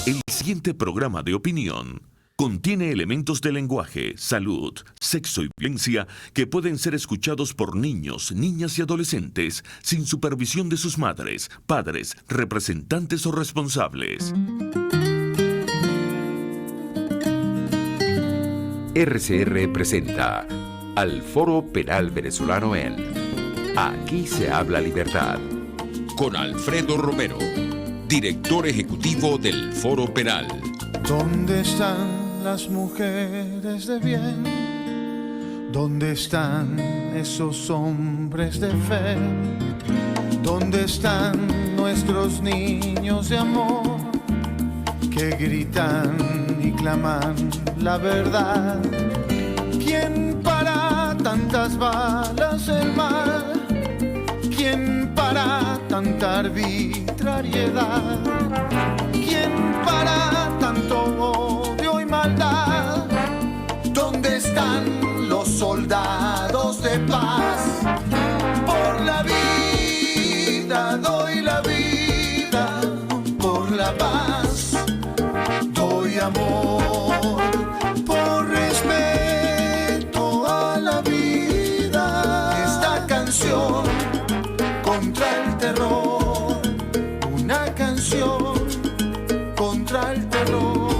El siguiente programa de opinión contiene elementos de lenguaje, salud, sexo y violencia que pueden ser escuchados por niños, niñas y adolescentes sin supervisión de sus madres, padres, representantes o responsables. RCR presenta al Foro Penal Venezolano en Aquí se habla libertad. Con Alfredo Romero, director ejecutivo del Foro Penal. ¿Dónde están las mujeres de bien? ¿Dónde están esos hombres de fe? ¿Dónde están nuestros niños de amor que gritan y claman la verdad? ¿Quién para tantas balas el mal? ¿Quién para tanta arbitrariedad? ¿Quién para tanto odio y maldad? ¿Dónde están los soldados de paz? Por la vida doy la vida, por la paz doy amor, por respeto a la vida. Esta canción contra el terror, una canción contra el terror.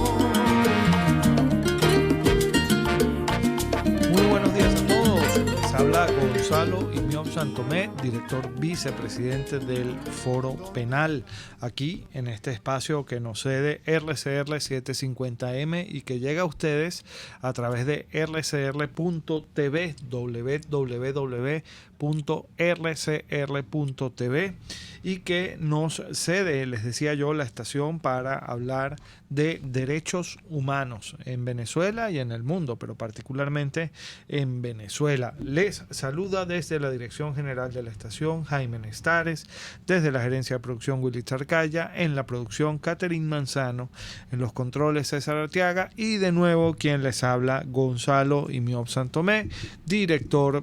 Muy buenos días a todos. Les habla Gonzalo Imiop Santomé, director vicepresidente del Foro Penal, aquí en este espacio que nos cede RCR 750M y que llega a ustedes a través de rcr.tv, www.rcr.tv, y que nos cede, les decía yo, la estación para hablar de derechos humanos en Venezuela y en el mundo, pero particularmente en Venezuela. Les saluda desde la Dirección General de la estación Jaime Nestares, desde la Gerencia de Producción Willy Charcaya, en la producción Catherine Manzano, en los controles César Arteaga y de nuevo quien les habla Gonzalo Imiop Santomé, director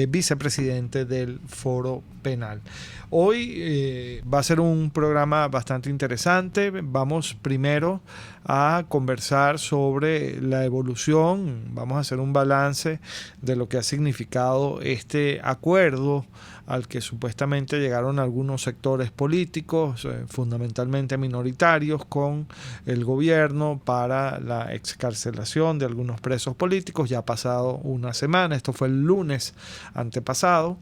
vicepresidente del Foro Penal. Hoy va a ser un programa bastante interesante. Vamos primero a conversar sobre la evolución, vamos a hacer un balance de lo que ha significado este acuerdo al que supuestamente llegaron algunos sectores políticos, fundamentalmente minoritarios, con el gobierno para la excarcelación de algunos presos políticos. Ya ha pasado una semana, esto fue el lunes antepasado.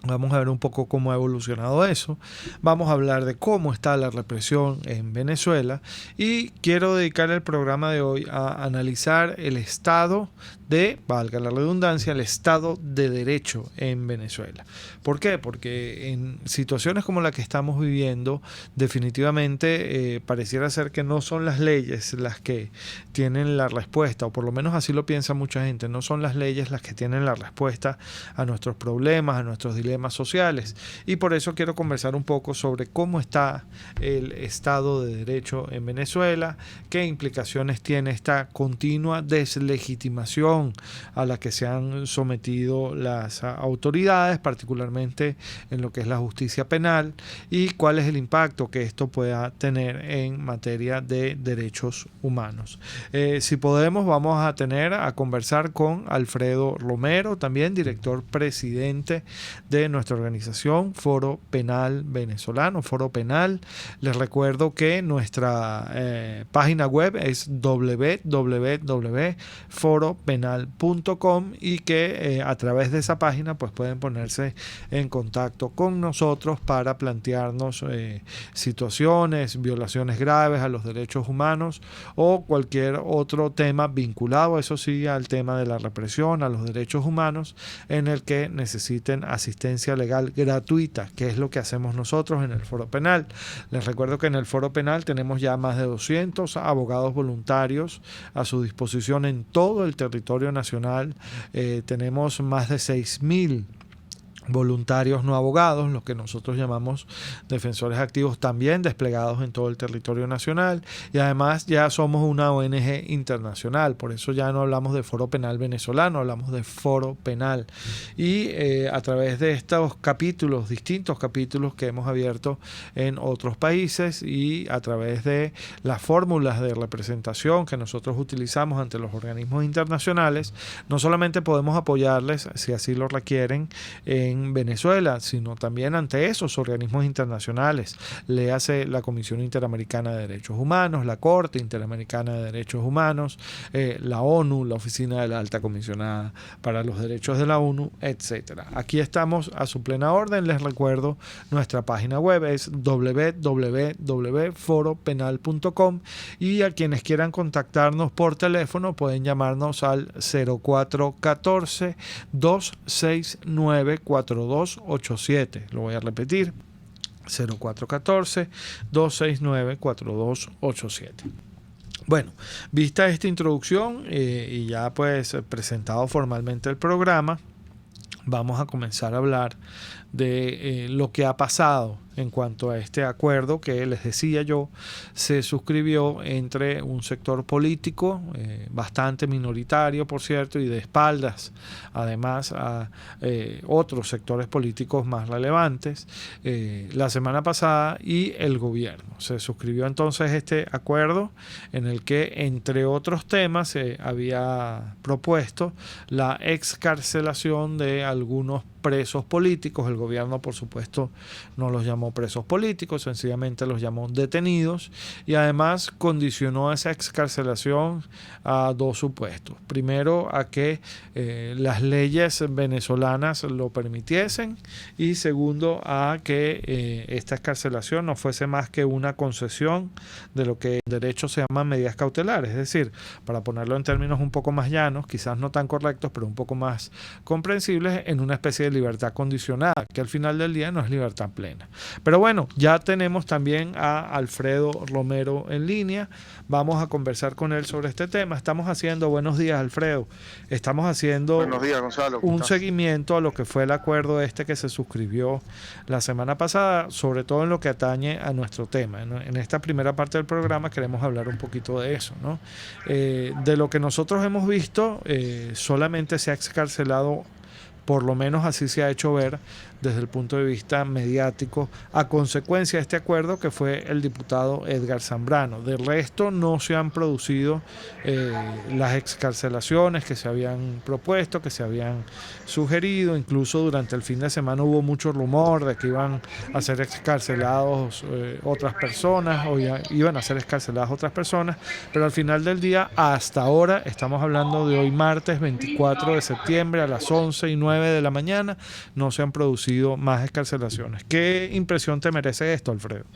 Vamos a ver un poco cómo ha evolucionado eso. Vamos a hablar de cómo está la represión en Venezuela y quiero dedicar el programa de hoy a analizar el estado de, valga la redundancia, el Estado de Derecho en Venezuela. ¿Por qué? Porque en situaciones como la que estamos viviendo, definitivamente pareciera ser que no son las leyes las que tienen la respuesta, o por lo menos así lo piensa mucha gente, no son las leyes las que tienen la respuesta a nuestros problemas, a nuestros dilemas sociales. Y por eso quiero conversar un poco sobre cómo está el Estado de Derecho en Venezuela, qué implicaciones tiene esta continua deslegitimación a la que se han sometido las autoridades, particularmente en lo que es la justicia penal, y cuál es el impacto que esto pueda tener en materia de derechos humanos. Si podemos, vamos a conversar con Alfredo Romero, también director presidente de nuestra organización Foro Penal Venezolano, Foro Penal. Les recuerdo que nuestra página web es www.foropenal.com y que a través de esa página pues pueden ponerse en contacto con nosotros para plantearnos situaciones, violaciones graves a los derechos humanos o cualquier otro tema vinculado, eso sí, al tema de la represión, a los derechos humanos, en el que necesiten asistencia legal gratuita, que es lo que hacemos nosotros en el Foro Penal. Les recuerdo que en el Foro Penal tenemos ya más de 200 abogados voluntarios a su disposición en todo el territorio nacional. Tenemos más de 6.000 voluntarios no abogados, los que nosotros llamamos defensores activos, también desplegados en todo el territorio nacional, y además ya somos una ONG internacional, por eso ya no hablamos de Foro Penal Venezolano, hablamos de Foro Penal, y a través de estos capítulos, distintos capítulos que hemos abierto en otros países, y a través de las fórmulas de representación que nosotros utilizamos ante los organismos internacionales, no solamente podemos apoyarles, si así lo requieren, en Venezuela, sino también ante esos organismos internacionales, léase la Comisión Interamericana de Derechos Humanos, la Corte Interamericana de Derechos Humanos, la ONU, la Oficina de la Alta Comisionada para los Derechos de la ONU, etcétera. Aquí estamos a su plena orden. Les recuerdo, nuestra página web es www.foropenal.com, y a quienes quieran contactarnos por teléfono pueden llamarnos al 0414 269 4287. Lo voy a repetir: 0414-269-4287. Bueno, vista esta introducción y ya pues presentado formalmente el programa, vamos a comenzar a hablar de lo que ha pasado en cuanto a este acuerdo que, les decía yo, se suscribió entre un sector político bastante minoritario, por cierto, y de espaldas además a otros sectores políticos más relevantes la semana pasada, y el gobierno. Se suscribió entonces este acuerdo en el que, entre otros temas, se había propuesto la excarcelación de algunos presos políticos. El gobierno, por supuesto, no los llamó presos políticos, sencillamente los llamó detenidos, y además condicionó esa excarcelación a dos supuestos. Primero, a que las leyes venezolanas lo permitiesen, y segundo, a que esta excarcelación no fuese más que una concesión de lo que en derecho se llaman medidas cautelares, es decir, para ponerlo en términos un poco más llanos, quizás no tan correctos, pero un poco más comprensibles, en una especie de libertad condicionada, que al final del día no es libertad plena. Pero bueno, ya tenemos también a Alfredo Romero en línea. Vamos a conversar con él sobre este tema. Buenos días, Alfredo. Estamos haciendo Buenos días, Gonzalo. un seguimiento a lo que fue el acuerdo que se suscribió la semana pasada, sobre todo en lo que atañe a nuestro tema. En esta primera parte del programa queremos hablar un poquito de eso, ¿no? De lo que nosotros hemos visto, solamente se ha excarcelado, por lo menos así se ha hecho ver desde el punto de vista mediático, a consecuencia de este acuerdo, que fue el diputado Edgar Zambrano. De resto no se han producido las excarcelaciones que se habían propuesto, que se habían sugerido. Incluso durante el fin de semana hubo mucho rumor de que iban a ser excarcelados otras personas, o iban a ser excarceladas otras personas, pero al final del día, hasta ahora, estamos hablando de hoy martes 24 de septiembre a las 11:09 de la mañana, no se han producido más excarcelaciones. ¿Qué impresión te merece esto, Alfredo?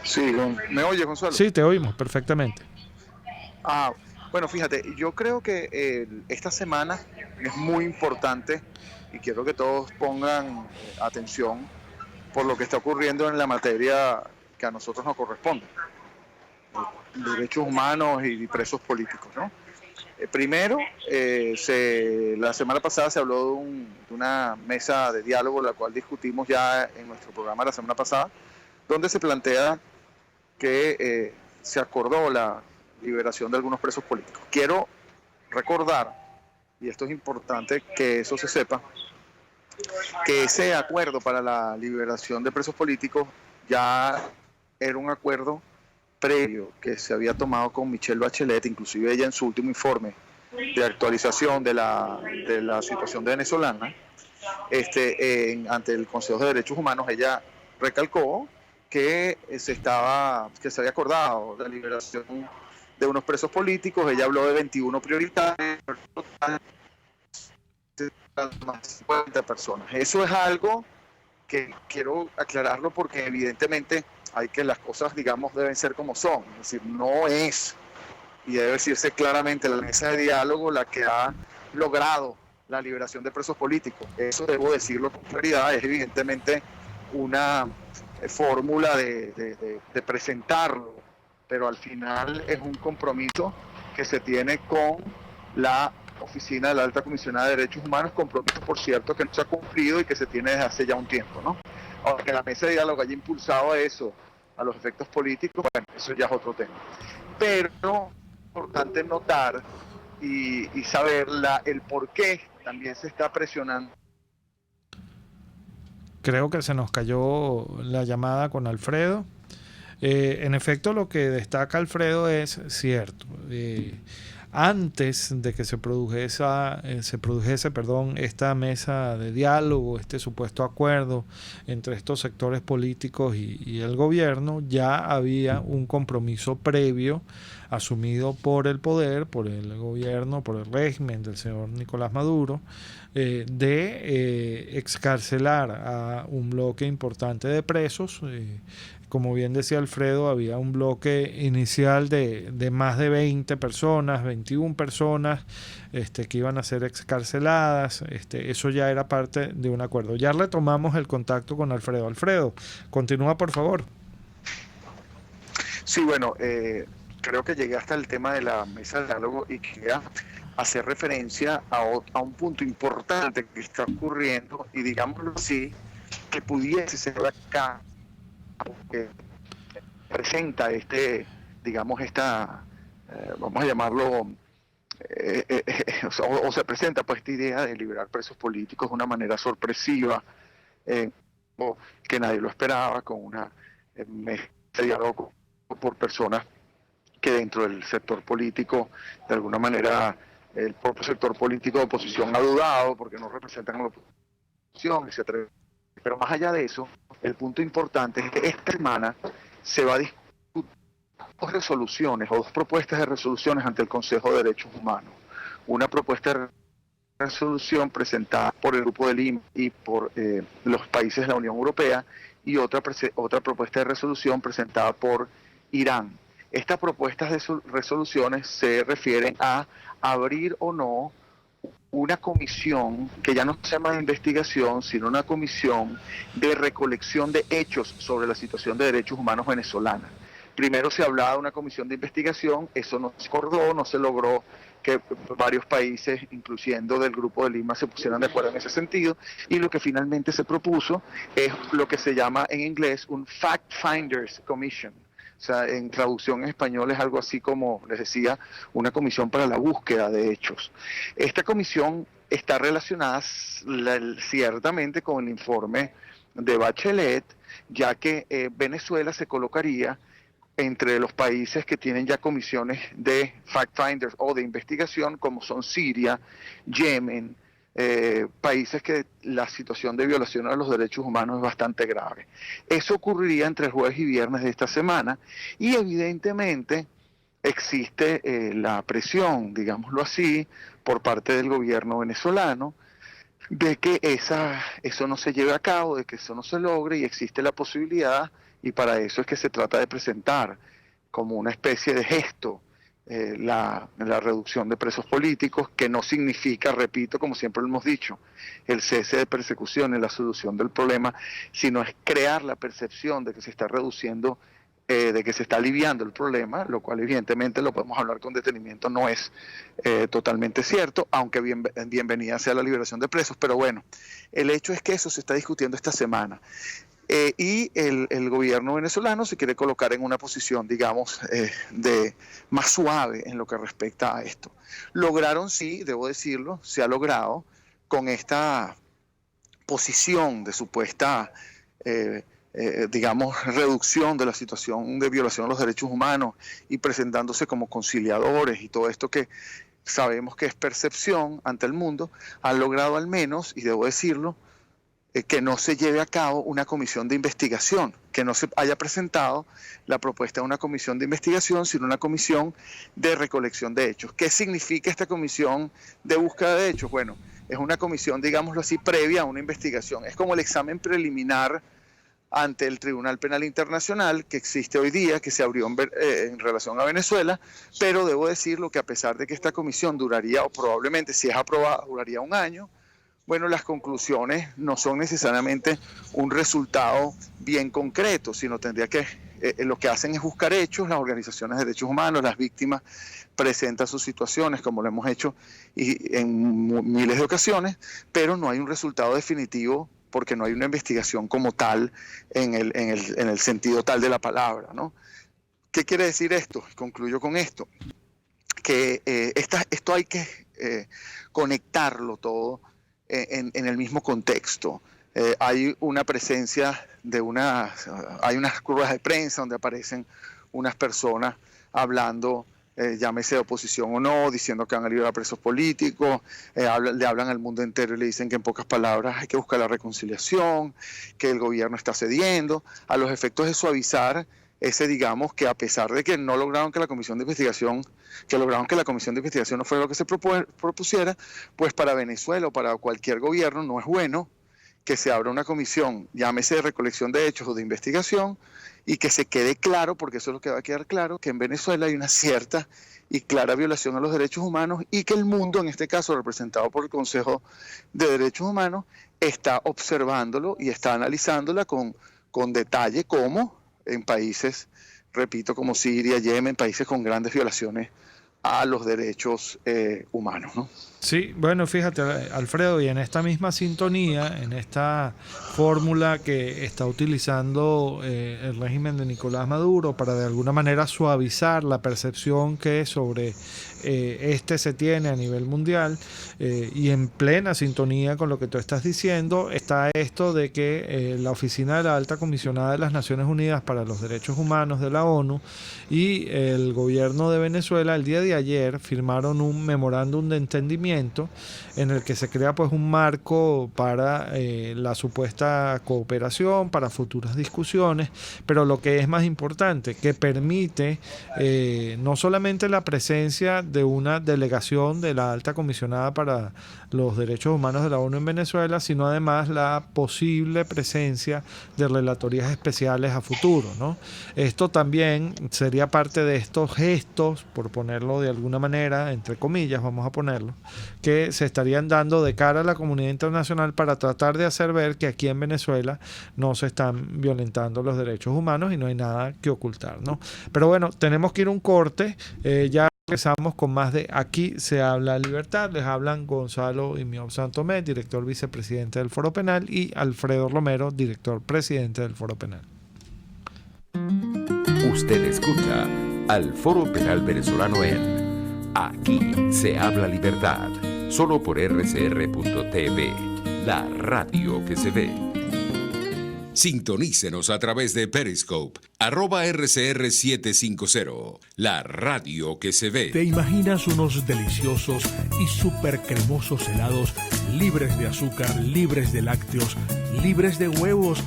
Sí, ¿me oyes, Gonzalo? Sí, te oímos perfectamente. Bueno, fíjate, yo creo que esta semana es muy importante, y quiero que todos pongan atención por lo que está ocurriendo en la materia que a nosotros nos corresponde: derechos humanos y presos políticos, ¿no? Primero, la semana pasada se habló de una mesa de diálogo, la cual discutimos ya en nuestro programa la semana pasada, donde se plantea que se acordó la liberación de algunos presos políticos. Quiero recordar, y esto es importante que eso se sepa, que ese acuerdo para la liberación de presos políticos ya era un acuerdo previo que se había tomado con Michelle Bachelet. Inclusive ella, en su último informe de actualización de la situación venezolana ante el Consejo de Derechos Humanos, ella recalcó que se había acordado la liberación de unos presos políticos. Ella habló de 21 prioritarios, más 50 personas. Eso es algo que quiero aclararlo, porque evidentemente hay que las cosas, digamos, deben ser como son. Es decir, no es, y debe decirse claramente, la mesa de diálogo la que ha logrado la liberación de presos políticos. Eso debo decirlo con claridad. Es evidentemente una fórmula de presentarlo, pero al final es un compromiso que se tiene con la oficina de la Alta Comisionada de Derechos Humanos, compromiso, por cierto, que no se ha cumplido y que se tiene desde hace ya un tiempo, ¿no? Aunque la mesa de diálogo haya impulsado eso a los efectos políticos, bueno, eso ya es otro tema. Pero es importante notar y saber el por qué también se está presionando. Creo que se nos cayó la llamada con Alfredo. En efecto, lo que destaca Alfredo es cierto. Antes de que se produjese esta mesa de diálogo, este supuesto acuerdo entre estos sectores políticos y el gobierno, ya había un compromiso previo asumido por el poder, por el gobierno, por el régimen del señor Nicolás Maduro, de excarcelar a un bloque importante de presos. Como bien decía Alfredo, había un bloque inicial de más de 20 personas, 21 personas que iban a ser excarceladas. Eso ya era parte de un acuerdo. Ya retomamos el contacto con Alfredo. Alfredo, continúa, por favor. Sí, bueno, creo que llegué hasta el tema de la mesa de diálogo y quería hacer referencia a un punto importante que está ocurriendo y, digámoslo así, que pudiese ser acá, que presenta vamos a llamarlo, o se presenta pues esta idea de liberar presos políticos de una manera sorpresiva, que nadie lo esperaba, con una mesa de diálogo por personas que dentro del sector político, de alguna manera, el propio sector político de oposición ha dudado porque no representan a la oposición, etc. Pero más allá de eso, el punto importante es que esta semana se va a discutir dos propuestas de resoluciones ante el Consejo de Derechos Humanos. Una propuesta de resolución presentada por el Grupo de Lima y por los países de la Unión Europea, y otra propuesta de resolución presentada por Irán. Estas propuestas de resoluciones se refieren a abrir o no una comisión que ya no se llama de investigación, sino una comisión de recolección de hechos sobre la situación de derechos humanos venezolana. Primero se hablaba de una comisión de investigación, eso no se acordó, no se logró que varios países, incluyendo del Grupo de Lima, se pusieran de acuerdo en ese sentido, y lo que finalmente se propuso es lo que se llama en inglés un Fact Finders Commission. O sea, en traducción en español es algo así como, les decía, una comisión para la búsqueda de hechos. Esta comisión está relacionada ciertamente con el informe de Bachelet, ya que Venezuela se colocaría entre los países que tienen ya comisiones de fact-finders o de investigación, como son Siria, Yemen, países que la situación de violación a los derechos humanos es bastante grave. Eso ocurriría entre jueves y viernes de esta semana, y evidentemente existe la presión, digámoslo así, por parte del gobierno venezolano, de que eso no se lleve a cabo, de que eso no se logre, y existe la posibilidad, y para eso es que se trata de presentar como una especie de gesto la reducción de presos políticos, que no significa, repito, como siempre lo hemos dicho, el cese de persecución y la solución del problema, sino es crear la percepción de que se está reduciendo, de que se está aliviando el problema, lo cual evidentemente lo podemos hablar con detenimiento, no es totalmente cierto, aunque bienvenida sea la liberación de presos. Pero bueno, el hecho es que eso se está discutiendo esta semana. Y el gobierno venezolano se quiere colocar en una posición, digamos, de más suave en lo que respecta a esto. Lograron, sí, debo decirlo, se ha logrado con esta posición de supuesta, digamos, reducción de la situación de violación de los derechos humanos y presentándose como conciliadores y todo esto que sabemos que es percepción ante el mundo, han logrado al menos, y debo decirlo, que no se lleve a cabo una comisión de investigación, que no se haya presentado la propuesta de una comisión de investigación, sino una comisión de recolección de hechos. ¿Qué significa esta comisión de búsqueda de hechos? Bueno, es una comisión, digámoslo así, previa a una investigación. Es como el examen preliminar ante el Tribunal Penal Internacional que existe hoy día, que se abrió en relación a Venezuela, pero debo decirlo que a pesar de que esta comisión duraría, o probablemente si es aprobada, duraría un año, bueno, las conclusiones no son necesariamente un resultado bien concreto, sino tendría que lo que hacen es buscar hechos, las organizaciones de derechos humanos, las víctimas presentan sus situaciones, como lo hemos hecho en miles de ocasiones, pero no hay un resultado definitivo porque no hay una investigación como tal en el sentido tal de la palabra, ¿no? ¿Qué quiere decir esto? Concluyo con esto, que esto hay que conectarlo todo en el mismo contexto. Hay una presencia hay unas curvas de prensa donde aparecen unas personas hablando, llámese de oposición o no, diciendo que van a liberar a presos políticos, le hablan al mundo entero y le dicen que en pocas palabras hay que buscar la reconciliación, que el gobierno está cediendo, a los efectos de suavizar digamos que a pesar de que no lograron que la comisión de investigación, no fuera lo que se propusiera, pues para Venezuela o para cualquier gobierno no es bueno que se abra una comisión, llámese de recolección de hechos o de investigación, y que se quede claro, porque eso es lo que va a quedar claro, que en Venezuela hay una cierta y clara violación a los derechos humanos y que el mundo, en este caso representado por el Consejo de Derechos Humanos, está observándolo y está analizándola con detalle, como en países, repito, como Siria, Yemen, países con grandes violaciones a los derechos humanos, ¿no? Sí, bueno, fíjate, Alfredo, y en esta misma sintonía, en esta fórmula que está utilizando el régimen de Nicolás Maduro para de alguna manera suavizar la percepción que sobre se tiene a nivel mundial, y en plena sintonía con lo que tú estás diciendo, está esto de que la Oficina de la Alta Comisionada de las Naciones Unidas para los Derechos Humanos de la ONU y el gobierno de Venezuela el día de ayer firmaron un memorándum de entendimiento en el que se crea pues un marco para la supuesta cooperación, para futuras discusiones, pero lo que es más importante, que permite no solamente la presencia de una delegación de la Alta Comisionada para los Derechos Humanos de la ONU en Venezuela, sino además la posible presencia de relatorías especiales a futuro, ¿no? Esto también sería parte de estos gestos, por ponerlo de alguna manera, entre comillas, vamos a ponerlo, que se estarían dando de cara a la comunidad internacional para tratar de hacer ver que aquí en Venezuela no se están violentando los derechos humanos y no hay nada que ocultar, ¿no? Pero bueno, tenemos que ir a un corte, ya regresamos con más de Aquí se habla libertad. Les hablan Gonzalo Imiob Santomé, director vicepresidente del Foro Penal, y Alfredo Romero, director presidente del Foro Penal. Usted escucha al Foro Penal Venezolano en Aquí se habla libertad, solo por rcr.tv, la radio que se ve. Sintonícenos a través de Periscope, @RCR750, la radio que se ve. ¿Te imaginas unos deliciosos y súper cremosos helados libres de azúcar, libres de lácteos, libres de huevos,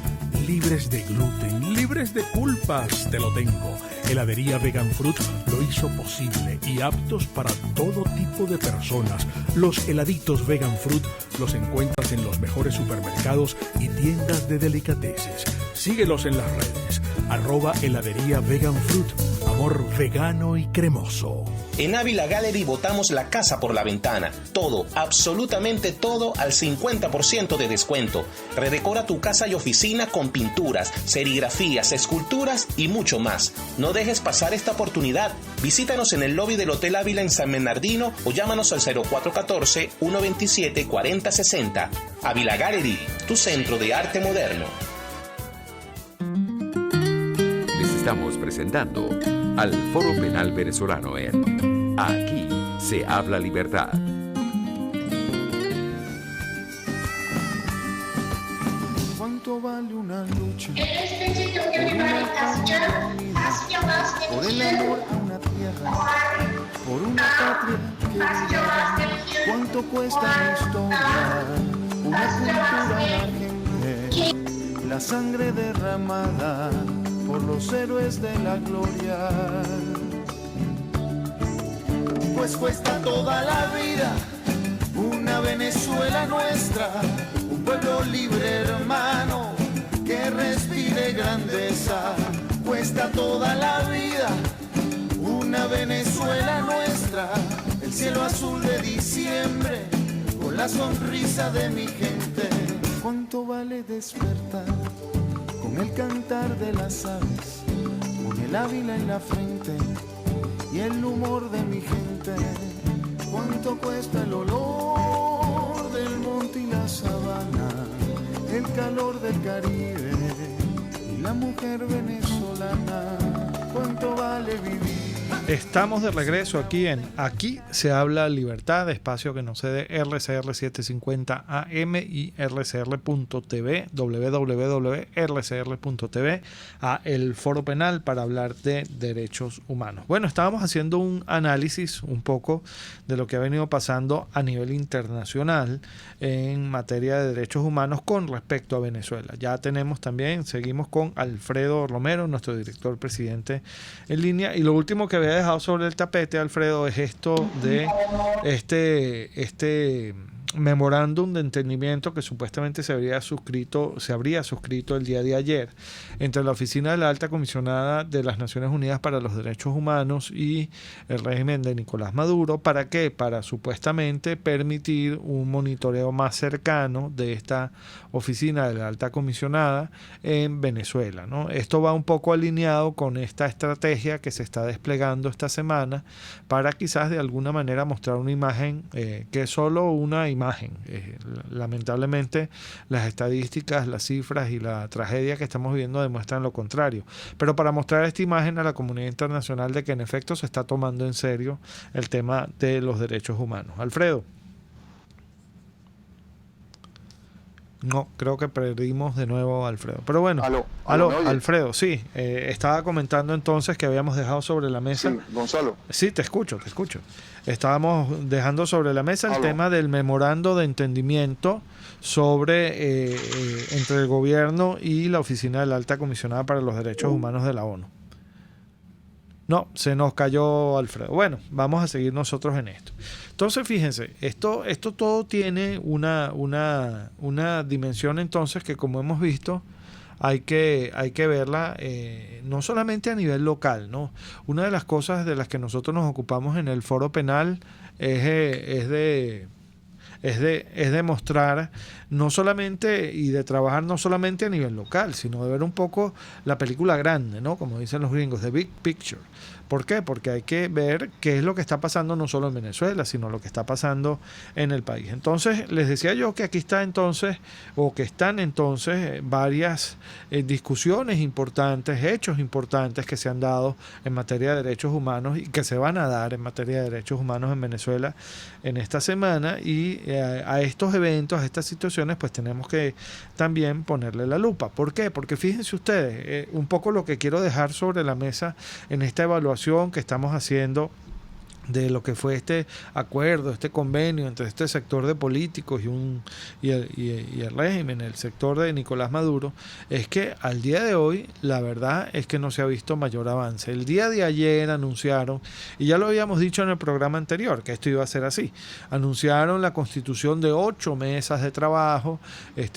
libres de gluten, libres de pulpas? Te lo tengo. Heladería Vegan Fruit lo hizo posible y aptos para todo tipo de personas. Los heladitos Vegan Fruit los encuentras en los mejores supermercados y tiendas de delicateces. Síguelos en las redes, @heladería Vegan Fruit, amor vegano y cremoso. En Ávila Gallery botamos la casa por la ventana. Todo, absolutamente todo al 50% de descuento. Redecora tu casa y oficina con pinturas, serigrafías, esculturas y mucho más. No dejes pasar esta oportunidad. Visítanos en el lobby del Hotel Ávila en San Bernardino o llámanos al 0414-127-4060. Ávila Gallery, tu centro de arte moderno. Les estamos presentando al Foro Penal Venezolano en Aquí se habla libertad. ¿Cuánto vale una lucha por una causa divina, por el amor a una tierra, por una patria querida? ¿Cuánto cuesta la historia, una cultura, una gente, la sangre derramada por los héroes de la gloria? Pues cuesta toda la vida una Venezuela nuestra, un pueblo libre hermano que respire grandeza. Cuesta toda la vida una Venezuela nuestra, el cielo azul de diciembre con la sonrisa de mi gente. ¿Cuánto vale despertar con el cantar de las aves, el Ávila en la frente y el humor de mi gente. Cuánto cuesta el olor del monte y la sabana, el calor del Caribe y la mujer venezolana. Cuánto vale vivir. Estamos de regreso aquí en Aquí se habla libertad, espacio que nos cede RCR 750 AM y RCR.tv, www.rcr.tv, a el Foro Penal para hablar de derechos humanos. Bueno, estábamos haciendo un análisis un poco de lo que ha venido pasando a nivel internacional en materia de derechos humanos con respecto a Venezuela. Ya tenemos también, seguimos con Alfredo Romero, nuestro director presidente en línea, y lo último que había dejado sobre el tapete, Alfredo, es esto de este memorándum de entendimiento que supuestamente se habría suscrito el día de ayer entre la Oficina de la Alta Comisionada de las Naciones Unidas para los Derechos Humanos y el régimen de Nicolás Maduro. ¿Para qué? Para supuestamente permitir un monitoreo más cercano de esta Oficina de la Alta Comisionada en Venezuela, ¿no? Esto va un poco alineado con esta estrategia que se está desplegando esta semana para quizás de alguna manera mostrar una imagen que es solo una imagen. Lamentablemente las estadísticas, las cifras y la tragedia que estamos viviendo demuestran lo contrario, pero para mostrar esta imagen a la comunidad internacional de que en efecto se está tomando en serio el tema de los derechos humanos. Alfredo. No, creo que perdimos de nuevo a Alfredo. Pero bueno, aló, Alfredo, sí. Estaba comentando entonces que habíamos dejado sobre la mesa. Sí, Gonzalo. Sí, te escucho. Estábamos dejando sobre la mesa el tema del memorando de entendimiento sobre entre el gobierno y la Oficina de la Alta Comisionada para los Derechos Humanos de la ONU. No, se nos cayó Alfredo. Bueno, vamos a seguir nosotros en esto. Entonces, fíjense, esto todo tiene una dimensión entonces que, como hemos visto, hay que verla no solamente a nivel local, ¿no? Una de las cosas de las que nosotros nos ocupamos en el Foro Penal es de mostrar no solamente y de trabajar no solamente a nivel local, sino de ver un poco la película grande, ¿no? Como dicen los gringos, the big picture. ¿Por qué? Porque hay que ver qué es lo que está pasando no solo en Venezuela, sino lo que está pasando en el país. Entonces, les decía yo que aquí está entonces, o que están entonces, varias discusiones importantes, hechos importantes que se han dado en materia de derechos humanos y que se van a dar en materia de derechos humanos en Venezuela en esta semana, y a estos eventos, a estas situaciones, pues tenemos que también ponerle la lupa. ¿Por qué? Porque fíjense ustedes, un poco lo que quiero dejar sobre la mesa en esta evaluación que estamos haciendo de lo que fue este acuerdo, este convenio entre este sector de políticos y el régimen, el sector de Nicolás Maduro, es que al día de hoy la verdad es que no se ha visto mayor avance. El día de ayer anunciaron, y ya lo habíamos dicho en el programa anterior, que esto iba a ser así, anunciaron la constitución de 8 mesas de trabajo,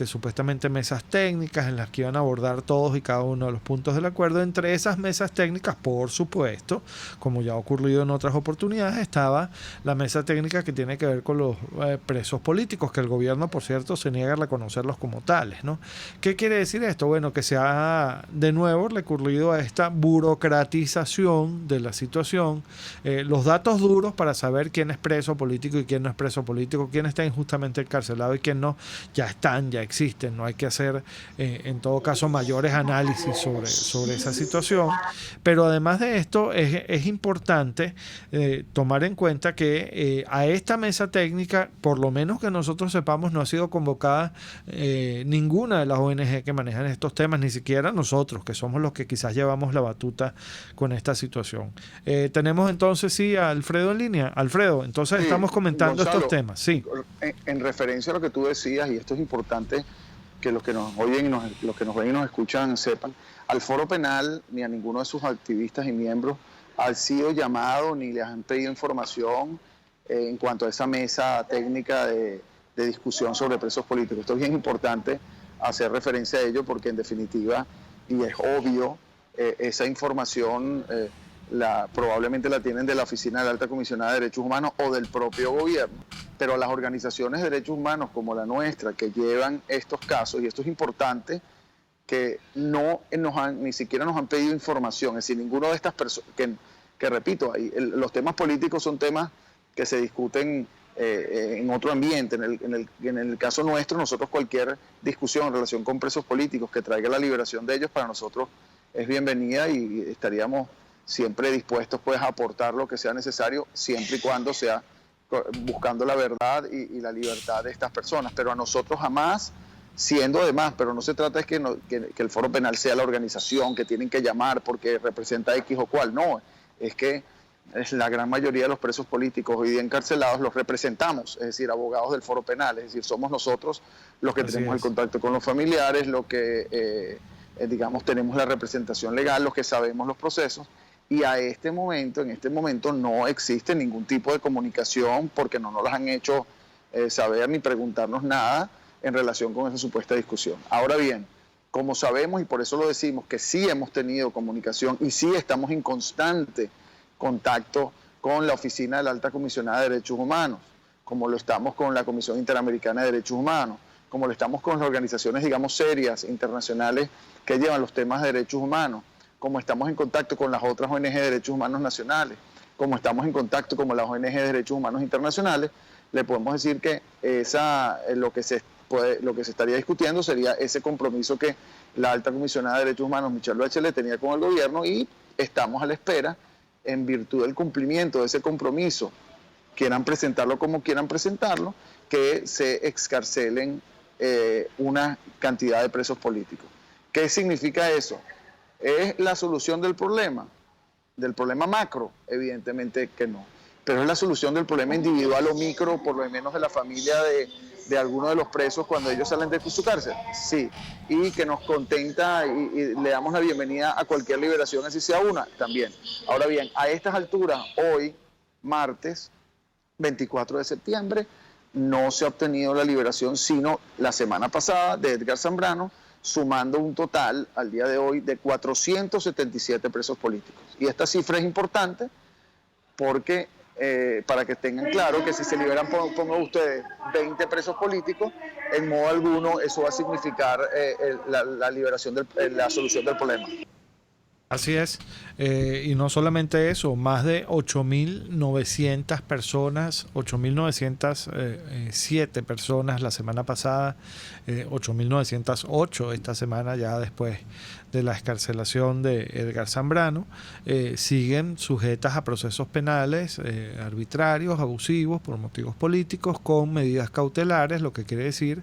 supuestamente mesas técnicas en las que iban a abordar todos y cada uno de los puntos del acuerdo. Entre esas mesas técnicas, por supuesto, como ya ha ocurrido en otras oportunidades, estaba la mesa técnica que tiene que ver con los presos políticos, que el gobierno, por cierto, se niega a reconocerlos como tales, ¿no? ¿Qué quiere decir esto? Bueno, que se ha de nuevo recurrido a esta burocratización de la situación, los datos duros para saber quién es preso político y quién no es preso político, quién está injustamente encarcelado y quién no, ya existen, no hay que hacer en todo caso mayores análisis sobre esa situación. Pero además de esto es importante tomar en cuenta que a esta mesa técnica, por lo menos que nosotros sepamos, no ha sido convocada ninguna de las ONG que manejan estos temas, ni siquiera nosotros, que somos los que quizás llevamos la batuta con esta situación. Tenemos entonces sí a Alfredo en línea. Alfredo, entonces sí, estamos comentando Gonzalo, estos temas. Sí. En referencia a lo que tú decías, y esto es importante que los que nos oyen, los que nos ven y nos escuchan sepan, al Foro Penal ni a ninguno de sus activistas y miembros han sido llamados ni les han pedido información en cuanto a esa mesa técnica de discusión sobre presos políticos. Esto es bien importante hacer referencia a ello porque en definitiva, y es obvio, esa información probablemente la tienen de la Oficina de la Alta Comisionada de Derechos Humanos o del propio gobierno, pero las organizaciones de derechos humanos como la nuestra que llevan estos casos, y esto es importante, que ni siquiera nos han pedido información. Es decir, ninguno de estas personas, que repito, los temas políticos son temas que se discuten en otro ambiente. En el caso nuestro, nosotros cualquier discusión en relación con presos políticos que traiga la liberación de ellos, para nosotros es bienvenida y estaríamos siempre dispuestos pues a aportar lo que sea necesario, siempre y cuando sea buscando la verdad y la libertad de estas personas. Pero a nosotros jamás, siendo además, pero no se trata de que el Foro Penal sea la organización que tienen que llamar porque representa X o cual, no, es que la gran mayoría de los presos políticos hoy día encarcelados los representamos, es decir, abogados del Foro Penal, es decir, somos nosotros los que tenemos el contacto con los familiares, los que, digamos, tenemos la representación legal, los que sabemos los procesos, y en este momento no existe ningún tipo de comunicación porque no nos las han hecho saber ni preguntarnos nada en relación con esa supuesta discusión. Ahora bien, como sabemos, y por eso lo decimos, que sí hemos tenido comunicación y sí estamos en constante contacto con la Oficina de la Alta Comisionada de Derechos Humanos, como lo estamos con la Comisión Interamericana de Derechos Humanos, como lo estamos con las organizaciones, digamos, serias, internacionales, que llevan los temas de derechos humanos, como estamos en contacto con las otras ONG de derechos humanos nacionales, como estamos en contacto con las ONG de derechos humanos internacionales, le podemos decir que lo que se estaría discutiendo sería ese compromiso que la Alta Comisionada de Derechos Humanos, Michelle Bachelet, tenía con el gobierno, y estamos a la espera, en virtud del cumplimiento de ese compromiso, quieran presentarlo como quieran presentarlo, que se excarcelen una cantidad de presos políticos. ¿Qué significa eso? ¿Es la solución del problema macro? Evidentemente que no. Pero es la solución del problema individual o micro, por lo menos de la familia de algunos de los presos cuando ellos salen de su cárcel. Sí. Y que nos contenta y le damos la bienvenida a cualquier liberación, así sea una, también. Ahora bien, a estas alturas, hoy, martes 24 de septiembre, no se ha obtenido la liberación, sino la semana pasada, de Edgar Zambrano, sumando un total al día de hoy de 477 presos políticos. Y esta cifra es importante porque, para que tengan claro que si se liberan, pongan ustedes, 20 presos políticos, en modo alguno eso va a significar la liberación, la solución del problema. Así es, y no solamente eso, más de 8.900 personas, 8.907 personas la semana pasada, 8.908 esta semana, ya después de la excarcelación de Edgar Zambrano, siguen sujetas a procesos penales arbitrarios, abusivos, por motivos políticos, con medidas cautelares, lo que quiere decir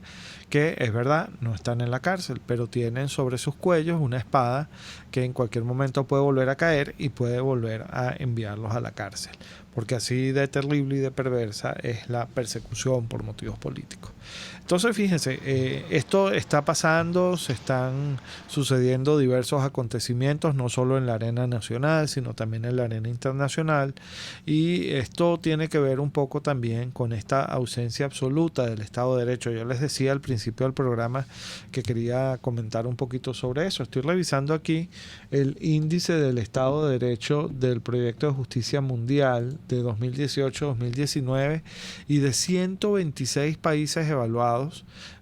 que es verdad, no están en la cárcel, pero tienen sobre sus cuellos una espada que en cualquier momento puede volver a caer y puede volver a enviarlos a la cárcel, porque así de terrible y de perversa es la persecución por motivos políticos. Entonces, fíjense, esto está pasando, se están sucediendo diversos acontecimientos, no solo en la arena nacional, sino también en la arena internacional, y esto tiene que ver un poco también con esta ausencia absoluta del Estado de Derecho. Yo les decía al principio del programa que quería comentar un poquito sobre eso. Estoy revisando aquí el índice del Estado de Derecho del Proyecto de Justicia Mundial de 2018-2019, y de 126 países evaluados,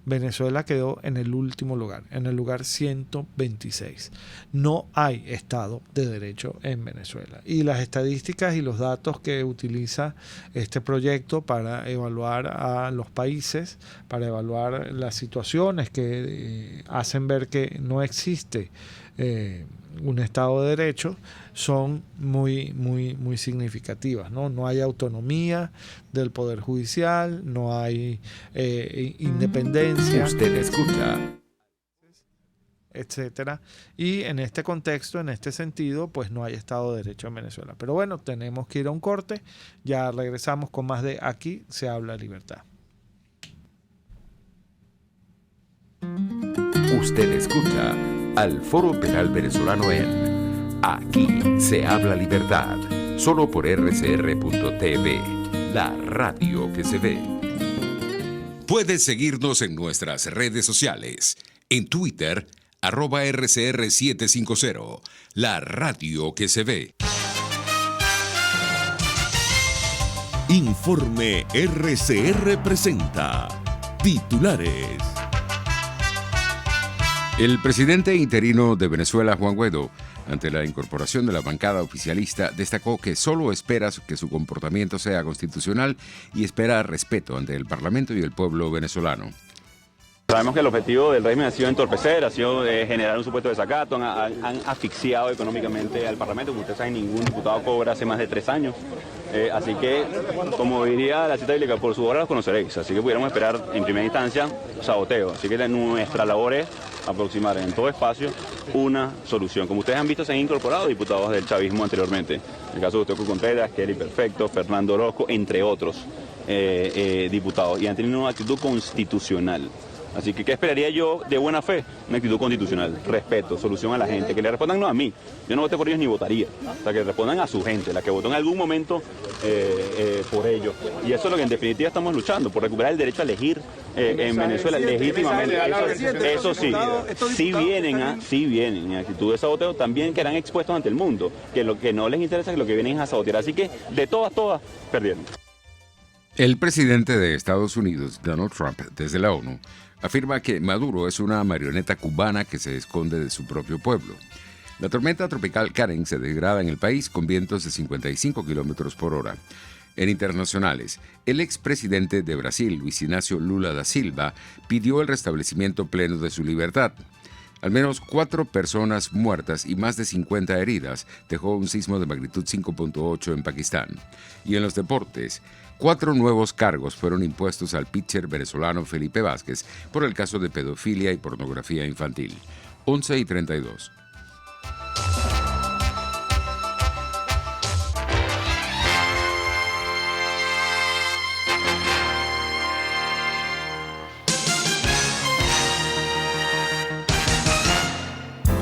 Venezuela quedó en el último lugar, en el lugar 126. No hay Estado de Derecho en Venezuela. Y las estadísticas y los datos que utiliza este proyecto para evaluar a los países, para evaluar las situaciones que hacen ver que no existe un Estado de Derecho, son muy significativas, ¿no? No hay autonomía del Poder Judicial, no hay independencia. Usted escucha, etcétera. Y en este contexto, en este sentido, pues no hay Estado de Derecho en Venezuela. Pero bueno, tenemos que ir a un corte. Ya regresamos con más de Aquí se habla libertad. usted escucha al Foro Penal Venezolano en Aquí se habla libertad, solo por rcr.tv, la radio que se ve. Puedes seguirnos en nuestras redes sociales, en Twitter, @RCR750, la radio que se ve. Informe RCR presenta titulares. El presidente interino de Venezuela, Juan Guaidó, ante la incorporación de la bancada oficialista, destacó que solo espera que su comportamiento sea constitucional y espera respeto ante el Parlamento y el pueblo venezolano. Sabemos que el objetivo del régimen ha sido entorpecer, ha sido generar un supuesto desacato, han asfixiado económicamente al Parlamento. Como ustedes saben, ningún diputado cobra hace más de 3 años. Así que, como diría la cita bíblica, por su obra los conoceréis. Así que pudiéramos esperar en primera instancia saboteo. Así que nuestra labor es aproximar en todo espacio una solución. Como ustedes han visto, se han incorporado diputados del chavismo anteriormente. En el caso de Gustavo Contreras, Kelly Perfecto, Fernando Orozco, entre otros diputados. Y han tenido una actitud constitucional. Así que, ¿qué esperaría yo de buena fe? Una actitud constitucional, respeto, solución a la gente, que le respondan no a mí, yo no voté por ellos ni votaría, o sea, que respondan a su gente, la que votó en algún momento por ellos. Y eso es lo que en definitiva estamos luchando, por recuperar el derecho a elegir en Venezuela legítimamente. Eso sí, sí vienen en actitud de saboteo, también quedarán expuestos ante el mundo, que lo que no les interesa es lo que vienen es a sabotear. Así que, de todas, perdieron. El presidente de Estados Unidos, Donald Trump, desde la ONU, afirma que Maduro es una marioneta cubana que se esconde de su propio pueblo. La tormenta tropical Karen se degrada en el país con vientos de 55 kilómetros por hora. En internacionales, el expresidente de Brasil, Luis Inácio Lula da Silva, pidió el restablecimiento pleno de su libertad. Al menos 4 personas muertas y más de 50 heridas dejó un sismo de magnitud 5.8 en Pakistán. Y en los deportes, 4 nuevos cargos fueron impuestos al pitcher venezolano Felipe Vázquez por el caso de pedofilia y pornografía infantil. 11:32.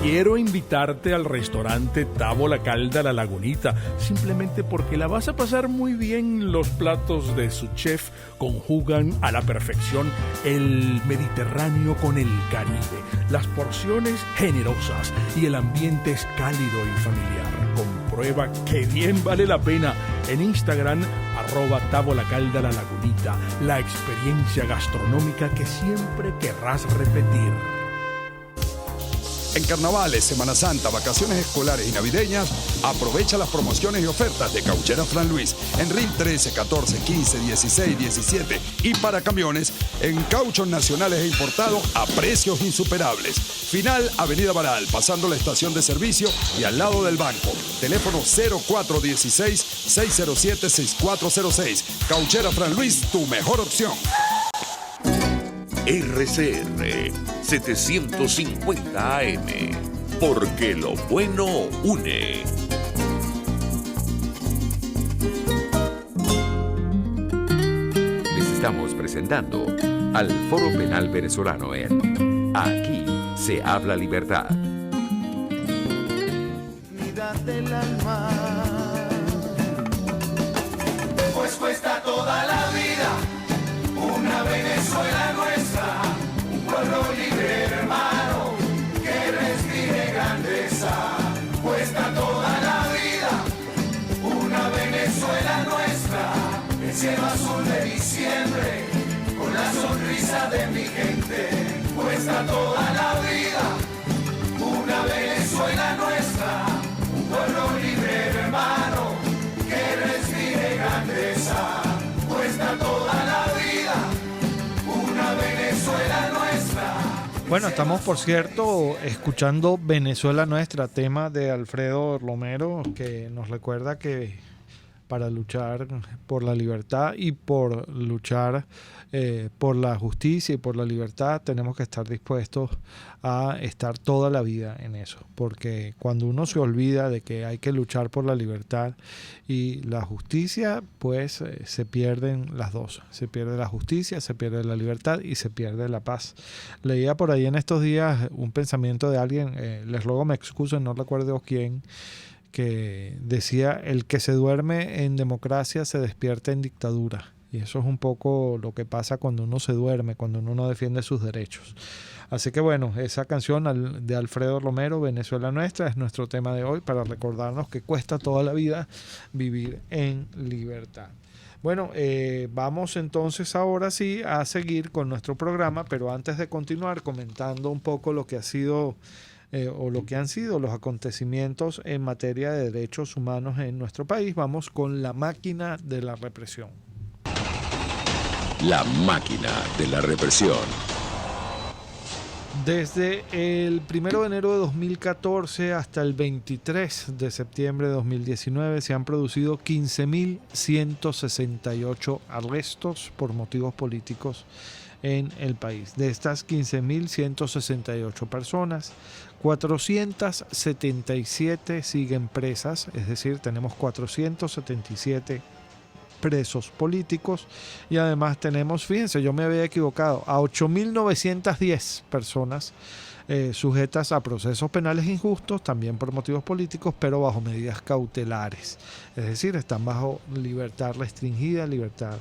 Quiero invitarte al restaurante Tavo La Calda La Lagunita, simplemente porque la vas a pasar muy bien. Los platos de su chef conjugan a la perfección el Mediterráneo con el Caribe, las porciones generosas y el ambiente es cálido y familiar. Comprueba que bien vale la pena en Instagram, @Tavo La Calda La Lagunita, la experiencia gastronómica que siempre querrás repetir. En carnavales, Semana Santa, vacaciones escolares y navideñas, aprovecha las promociones y ofertas de Cauchera Fran Luis en RIL 13, 14, 15, 16, 17 y para camiones en cauchos nacionales e importados a precios insuperables. Final Avenida Baral, pasando la estación de servicio y al lado del banco. Teléfono 0416-607-6406. Cauchera Fran Luis, tu mejor opción. RCR 750 AM, porque lo bueno une. Les estamos presentando al Foro Penal Venezolano en Aquí se habla libertad. Vida del alma. Pues cuesta toda la vida una Venezuela nuestra, un pueblo libre hermano que respire grandeza. Cuesta toda la vida una Venezuela nuestra, el cielo azul de diciembre con la sonrisa de mi gente. Cuesta toda la vida una Venezuela nuestra, un pueblo libre hermano que respire grandeza. Cuesta toda la vida una Venezuela nuestra. Bueno, estamos por cierto escuchando Venezuela Nuestra, tema de Alfredo Romero, que nos recuerda que para luchar por la libertad y por luchar por la justicia y por la libertad tenemos que estar dispuestos a estar toda la vida en eso, porque cuando uno se olvida de que hay que luchar por la libertad y la justicia, pues se pierden las dos, se pierde la justicia, se pierde la libertad y se pierde la paz. Leía por ahí en estos días un pensamiento de alguien, les ruego me excusen, no recuerdo quién, que decía: el que se duerme en democracia se despierta en dictadura. Y eso es un poco lo que pasa cuando uno se duerme, cuando uno no defiende sus derechos. Así que bueno, esa canción de Alfredo Romero, Venezuela Nuestra, es nuestro tema de hoy para recordarnos que cuesta toda la vida vivir en libertad. Bueno, vamos entonces ahora sí a seguir con nuestro programa, pero antes de continuar comentando un poco lo que ha sido o lo que han sido los acontecimientos en materia de derechos humanos en nuestro país, vamos con la máquina de la represión. La máquina de la represión. Desde el 1 de enero de 2014 hasta el 23 de septiembre de 2019 se han producido 15.168 arrestos por motivos políticos en el país. De estas 15.168 personas, 477 siguen presas, es decir, tenemos 477 presos políticos y además tenemos, fíjense, yo me había equivocado, a 8.910 personas sujetas a procesos penales injustos, también por motivos políticos, pero bajo medidas cautelares, es decir, están bajo libertad restringida, libertad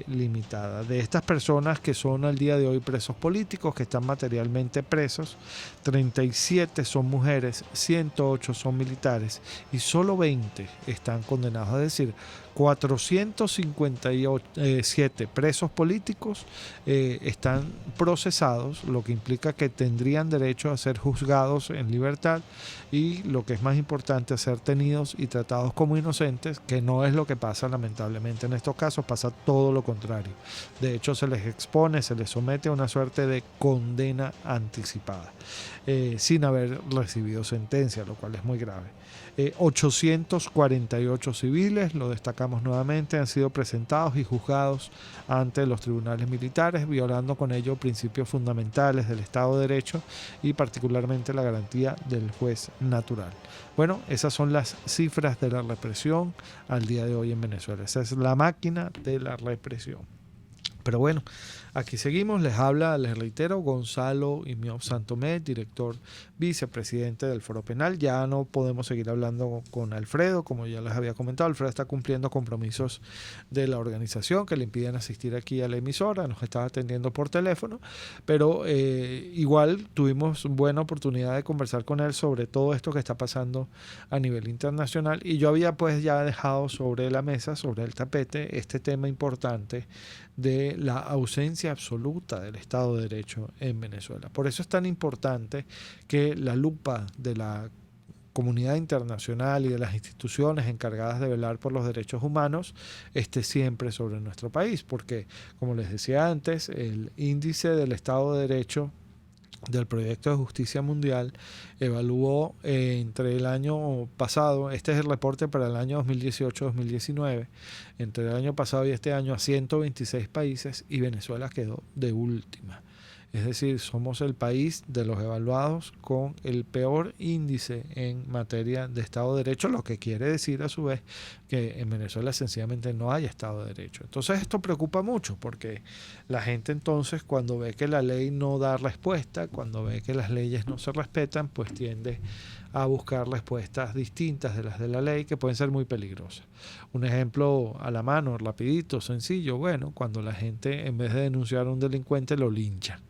limitada. De estas personas que son al día de hoy presos políticos, que están materialmente presos, 37 son mujeres, 108 son militares y solo 20 están condenados, es decir, 457 presos políticos están procesados, lo que implica que tendrían derecho a ser juzgados en libertad y, lo que es más importante, a ser tenidos y tratados como inocentes, que no es lo que pasa lamentablemente en estos casos, pasa todo lo contrario. De hecho, se les expone, se les somete a una suerte de condena anticipada, sin haber recibido sentencia, lo cual es muy grave. 848 civiles, lo destacamos nuevamente, han sido presentados y juzgados ante los tribunales militares, violando con ello principios fundamentales del Estado de Derecho y particularmente la garantía del juez natural. Bueno, esas son las cifras de la represión al día de hoy en Venezuela. Esa es la máquina de la represión. Pero bueno, aquí seguimos, les habla, les reitero, Gonzalo Imió Santomé, director vicepresidente del Foro Penal. Ya no podemos seguir hablando con Alfredo, como ya les había comentado. Alfredo está cumpliendo compromisos de la organización que le impiden asistir aquí a la emisora, nos estaba atendiendo por teléfono, pero igual tuvimos buena oportunidad de conversar con él sobre todo esto que está pasando a nivel internacional, y yo había pues ya dejado sobre la mesa, sobre el tapete, este tema importante de la ausencia absoluta del Estado de Derecho en Venezuela. Por eso es tan importante que la lupa de la comunidad internacional y de las instituciones encargadas de velar por los derechos humanos esté siempre sobre nuestro país, porque, como les decía antes, el índice del Estado de Derecho del Proyecto de Justicia Mundial evaluó entre el año pasado, este es el reporte para el año 2018-2019, entre el año pasado y este año a 126 países, y Venezuela quedó de última. Es decir, somos el país de los evaluados con el peor índice en materia de Estado de Derecho, lo que quiere decir a su vez que en Venezuela sencillamente no hay Estado de Derecho. Entonces esto preocupa mucho, porque la gente entonces, cuando ve que la ley no da respuesta, cuando ve que las leyes no se respetan, pues tiende a buscar respuestas distintas de las de la ley, que pueden ser muy peligrosas. Un ejemplo a la mano, rapidito, sencillo, bueno, cuando la gente, en vez de denunciar a un delincuente, lo lincha.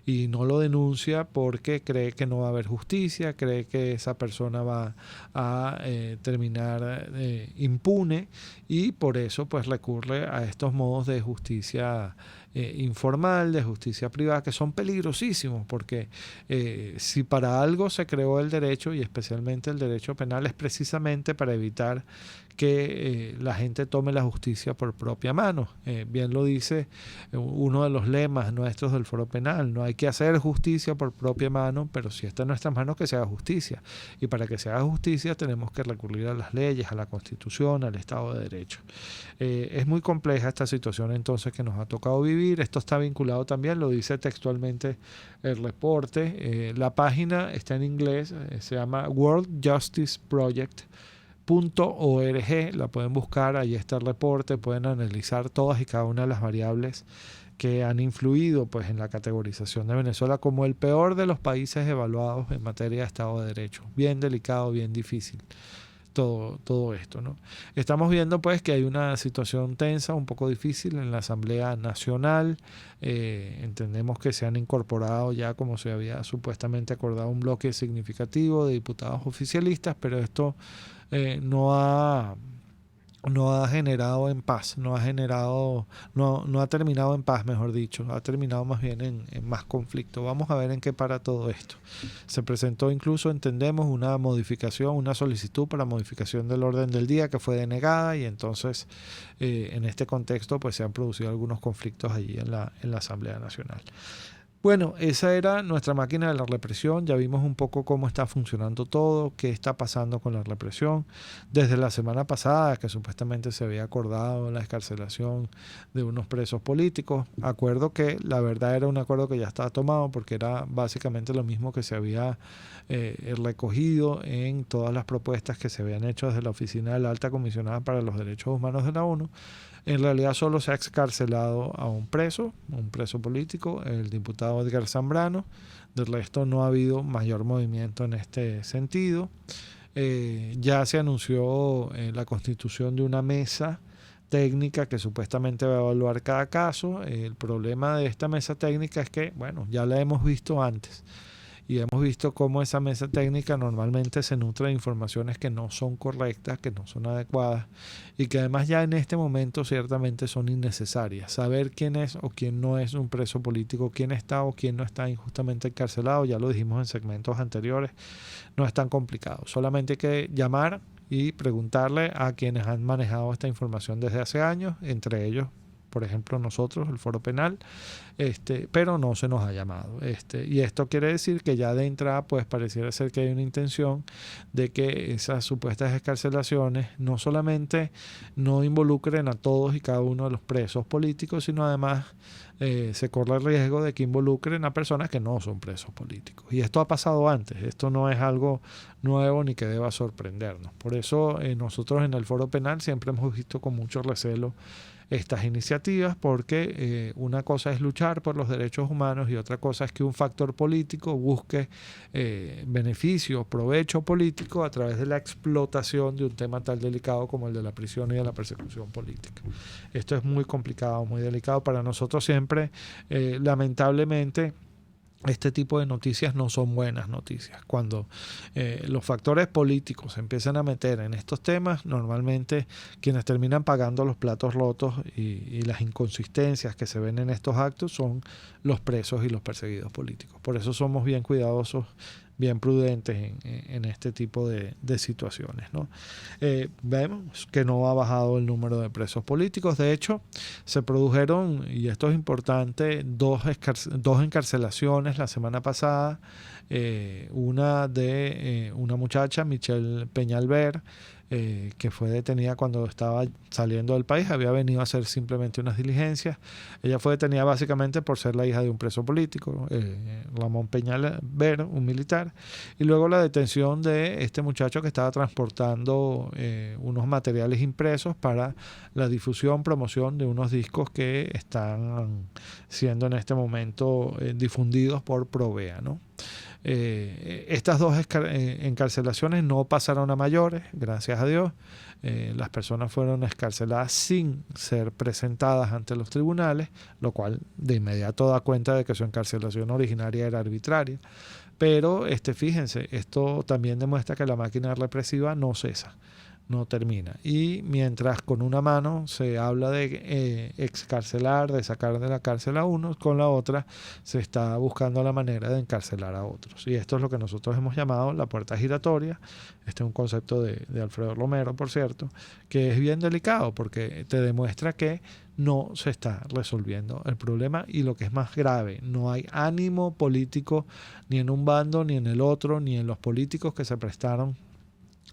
Y no lo denuncia porque cree que no va a haber justicia, cree que esa persona va a terminar impune, y por eso pues recurre a estos modos de justicia informal, de justicia privada, que son peligrosísimos, porque si para algo se creó el derecho, y especialmente el derecho penal, es precisamente para evitar que la gente tome la justicia por propia mano. Bien lo dice uno de los lemas nuestros del Foro Penal: no hay que hacer justicia por propia mano, pero si está en nuestras manos, que se haga justicia. Y para que se haga justicia tenemos que recurrir a las leyes, a la Constitución, al Estado de Derecho. Es muy compleja esta situación entonces que nos ha tocado vivir. Esto está vinculado también, lo dice textualmente el reporte. La página está en inglés, se llama worldjusticeproject.org, la pueden buscar, ahí está el reporte, pueden analizar todas y cada una de las variables que han influido pues en la categorización de Venezuela como el peor de los países evaluados en materia de Estado de Derecho. Bien delicado, bien difícil todo esto, ¿no? Estamos viendo pues que hay una situación tensa, un poco difícil en la Asamblea Nacional. Entendemos que se han incorporado ya, como se había supuestamente acordado, un bloque significativo de diputados oficialistas, pero esto no ha no ha generado en paz, no ha terminado en paz, mejor dicho, ha terminado más bien en más conflicto. Vamos a ver en qué para todo esto. Se presentó incluso, entendemos, una solicitud para modificación del orden del día que fue denegada, y entonces en este contexto pues se han producido algunos conflictos allí en la Asamblea Nacional. Bueno, esa era nuestra máquina de la represión. Ya vimos un poco cómo está funcionando todo, qué está pasando con la represión. Desde la semana pasada, que supuestamente se había acordado la excarcelación de unos presos políticos, acuerdo que la verdad era un acuerdo que ya estaba tomado, porque era básicamente lo mismo que se había recogido en todas las propuestas que se habían hecho desde la Oficina de la Alta Comisionada para los Derechos Humanos de la ONU. En realidad solo se ha excarcelado a un preso político, el diputado Edgar Zambrano. Del resto no ha habido mayor movimiento en este sentido. Ya se anunció la constitución de una mesa técnica que supuestamente va a evaluar cada caso. El problema de esta mesa técnica es que, bueno, ya la hemos visto antes. Y hemos visto cómo esa mesa técnica normalmente se nutre de informaciones que no son correctas, que no son adecuadas, y que además ya en este momento ciertamente son innecesarias. Saber quién es o quién no es un preso político, quién está o quién no está injustamente encarcelado, ya lo dijimos en segmentos anteriores, no es tan complicado. Solamente hay que llamar y preguntarle a quienes han manejado esta información desde hace años, entre ellos, por ejemplo, nosotros, el Foro Penal, pero no se nos ha llamado. Y esto quiere decir que ya de entrada pues pareciera ser que hay una intención de que esas supuestas excarcelaciones no solamente no involucren a todos y cada uno de los presos políticos, sino además se corre el riesgo de que involucren a personas que no son presos políticos. Y esto ha pasado antes, esto no es algo nuevo ni que deba sorprendernos. Por eso nosotros en el Foro Penal siempre hemos visto con mucho recelo estas iniciativas, porque una cosa es luchar por los derechos humanos y otra cosa es que un factor político busque beneficio, provecho político a través de la explotación de un tema tan delicado como el de la prisión y de la persecución política. Esto es muy complicado, muy delicado para nosotros siempre. Lamentablemente, este tipo de noticias no son buenas noticias. Cuando los factores políticos se empiezan a meter en estos temas, normalmente quienes terminan pagando los platos rotos y las inconsistencias que se ven en estos actos son los presos y los perseguidos políticos. Por eso somos bien cuidadosos, bien prudentes en este tipo de situaciones, ¿no? Vemos que no ha bajado el número de presos políticos. De hecho, se produjeron, y esto es importante, dos encarcelaciones la semana pasada. Una de una muchacha, Michelle Peñalver, que fue detenida cuando estaba saliendo del país, había venido a hacer simplemente unas diligencias. Ella fue detenida básicamente por ser la hija de un preso político, Ramón Peñalver, un militar, y luego la detención de este muchacho que estaba transportando unos materiales impresos para la difusión, promoción de unos discos que están siendo en este momento difundidos por Provea, ¿no? Estas dos encarcelaciones no pasaron a mayores, gracias a Dios. Las personas fueron excarceladas sin ser presentadas ante los tribunales, lo cual de inmediato da cuenta de que su encarcelación originaria era arbitraria. Pero fíjense, esto también demuestra que la máquina represiva no cesa, no termina. Y mientras con una mano se habla de excarcelar, de sacar de la cárcel a unos, con la otra se está buscando la manera de encarcelar a otros. Y esto es lo que nosotros hemos llamado la puerta giratoria. Este es un concepto de Alfredo Romero, por cierto, que es bien delicado porque te demuestra que no se está resolviendo el problema, y lo que es más grave, no hay ánimo político ni en un bando ni en el otro, ni en los políticos que se prestaron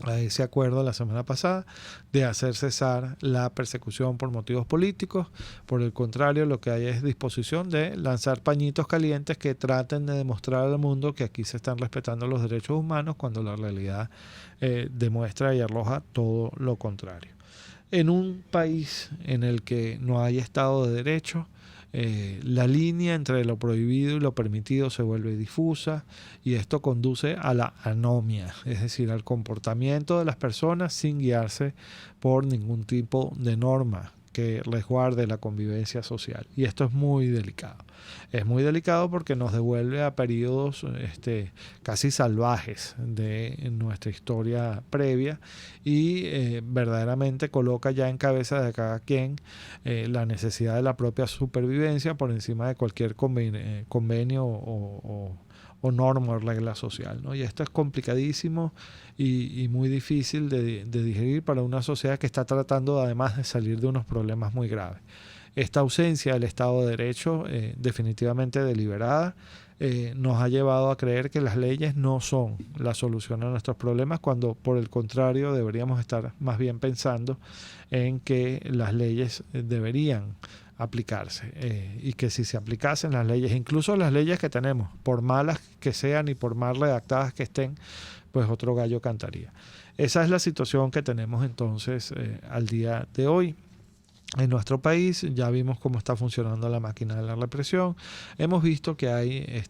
a ese acuerdo la semana pasada de hacer cesar la persecución por motivos políticos. Por el contrario, lo que hay es disposición de lanzar pañitos calientes que traten de demostrar al mundo que aquí se están respetando los derechos humanos, cuando la realidad demuestra y arroja todo lo contrario. En un país en el que no hay Estado de Derecho, la línea entre lo prohibido y lo permitido se vuelve difusa, y esto conduce a la anomia, es decir, al comportamiento de las personas sin guiarse por ningún tipo de norma que resguarde la convivencia social. Y esto es muy delicado. Es muy delicado porque nos devuelve a periodos casi salvajes de nuestra historia previa y verdaderamente coloca ya en cabeza de cada quien la necesidad de la propia supervivencia por encima de cualquier convenio o norma o regla social, ¿no? Y esto es complicadísimo y muy difícil de digerir para una sociedad que está tratando además de salir de unos problemas muy graves. Esta ausencia del Estado de Derecho, definitivamente deliberada, nos ha llevado a creer que las leyes no son la solución a nuestros problemas, cuando por el contrario deberíamos estar más bien pensando en que las leyes deberían aplicarse y que si se aplicasen las leyes, incluso las leyes que tenemos, por malas que sean y por mal redactadas que estén, pues otro gallo cantaría. Esa es la situación que tenemos entonces al día de hoy. En nuestro país ya vimos cómo está funcionando la máquina de la represión. Hemos visto que hay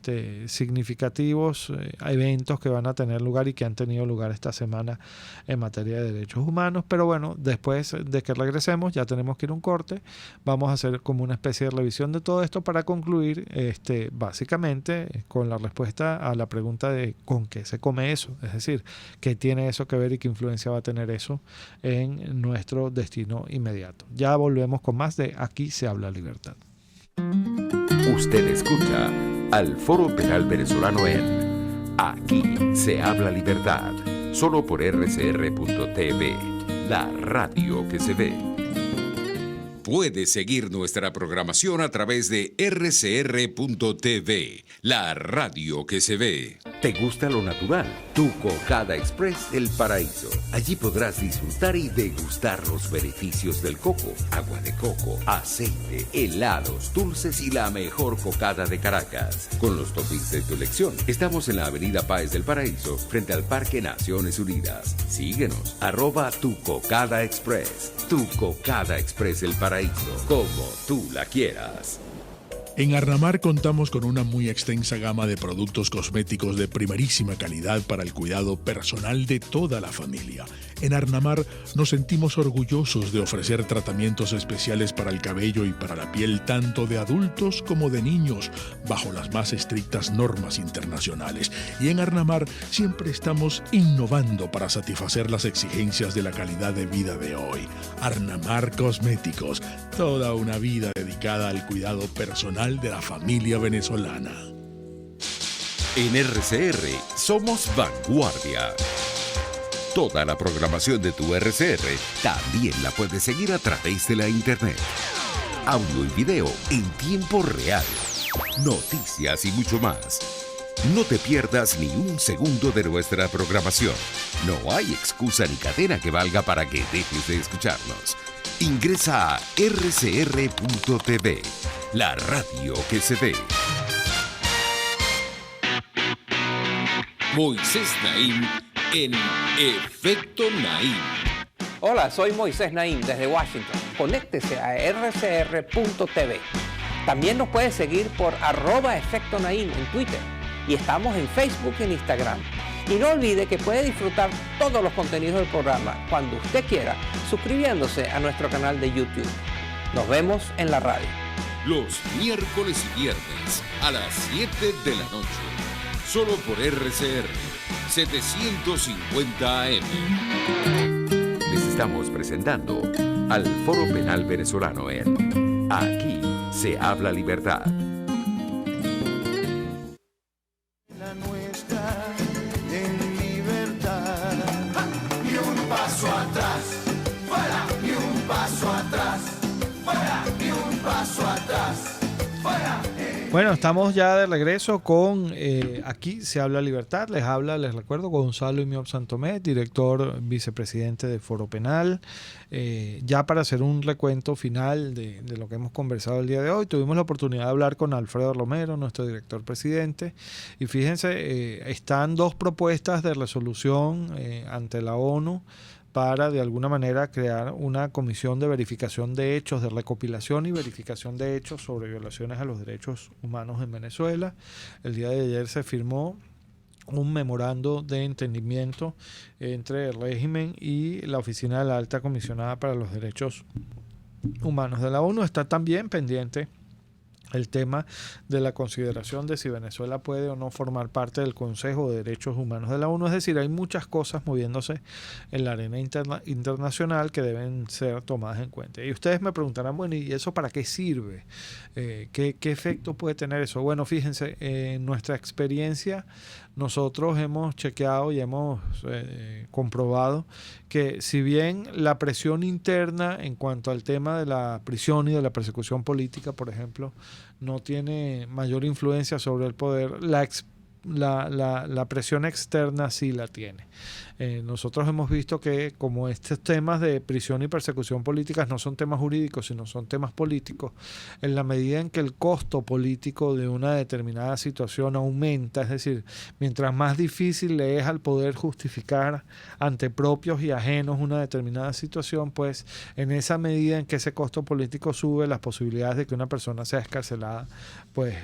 significativos eventos que van a tener lugar y que han tenido lugar esta semana en materia de derechos humanos. Pero bueno, después de que regresemos, ya tenemos que ir a un corte. Vamos a hacer como una especie de revisión de todo esto para concluir básicamente con la respuesta a la pregunta de ¿con qué se come eso? Es decir, ¿qué tiene eso que ver y qué influencia va a tener eso en nuestro destino inmediato? Ya volvemos con más de Aquí se habla libertad. Usted escucha al Foro Penal Venezolano en Aquí se habla libertad, solo por rcr.tv, la radio que se ve. Puede seguir nuestra programación a través de rcr.tv, la radio que se ve. ¿Te gusta lo natural? Tu Cocada Express El Paraíso. Allí podrás disfrutar y degustar los beneficios del coco, agua de coco, aceite, helados, dulces y la mejor cocada de Caracas. Con los toppings de tu elección. Estamos en la avenida Páez del Paraíso, frente al Parque Naciones Unidas. Síguenos, @Tu Cocada Express. Tu Cocada Express El Paraíso, como tú la quieras. En Arnamar contamos con una muy extensa gama de productos cosméticos de primerísima calidad para el cuidado personal de toda la familia. En Arnamar nos sentimos orgullosos de ofrecer tratamientos especiales para el cabello y para la piel tanto de adultos como de niños, bajo las más estrictas normas internacionales. Y en Arnamar siempre estamos innovando para satisfacer las exigencias de la calidad de vida de hoy. Arnamar Cosméticos, toda una vida dedicada al cuidado personal de la familia venezolana. En RCR somos vanguardia. Toda la programación de tu RCR también la puedes seguir a través de la internet. Audio y video en tiempo real. Noticias y mucho más. No te pierdas ni un segundo de nuestra programación. No hay excusa ni cadena que valga para que dejes de escucharnos. Ingresa a rcr.tv, la radio que se ve. Moisés Naim en Efecto Naim. Hola, soy Moisés Naim desde Washington. Conéctese a rcr.tv. También nos puede seguir por @Efecto Naim en Twitter. Y estamos en Facebook y en Instagram. Y no olvide que puede disfrutar todos los contenidos del programa cuando usted quiera, suscribiéndose a nuestro canal de YouTube. Nos vemos en la radio. Los miércoles y viernes a las 7 de la noche. Solo por RCR 750 AM. Les estamos presentando al Foro Penal Venezolano en Aquí se habla libertad. La nuestra en libertad. Ni un paso atrás, fuera, ni un paso atrás, fuera, ni un paso atrás, fuera. Bueno, estamos ya de regreso con Aquí se habla libertad. Les recuerdo, Gonzalo Imiob Santomé, director vicepresidente de Foro Penal. Ya para hacer un recuento final de lo que hemos conversado el día de hoy, tuvimos la oportunidad de hablar con Alfredo Romero, nuestro director presidente, y fíjense, están dos propuestas de resolución ante la ONU para de alguna manera crear una comisión de verificación de hechos, de recopilación y verificación de hechos sobre violaciones a los derechos humanos en Venezuela. El día de ayer se firmó un memorando de entendimiento entre el régimen y la Oficina de la Alta Comisionada para los Derechos Humanos de la ONU. Está también pendiente el tema de la consideración de si Venezuela puede o no formar parte del Consejo de Derechos Humanos de la ONU. Es decir, hay muchas cosas moviéndose en la arena internacional que deben ser tomadas en cuenta. Y ustedes me preguntarán, bueno, ¿y eso para qué sirve? ¿Qué efecto puede tener eso? Bueno, fíjense, en nuestra experiencia nosotros hemos chequeado y hemos comprobado que si bien la presión interna en cuanto al tema de la prisión y de la persecución política, por ejemplo, no tiene mayor influencia sobre el poder, la presión externa sí la tiene. Nosotros hemos visto que como estos temas de prisión y persecución políticas no son temas jurídicos, sino son temas políticos, en la medida en que el costo político de una determinada situación aumenta, es decir, mientras más difícil le es al poder justificar ante propios y ajenos una determinada situación, pues en esa medida en que ese costo político sube, las posibilidades de que una persona sea excarcelada pues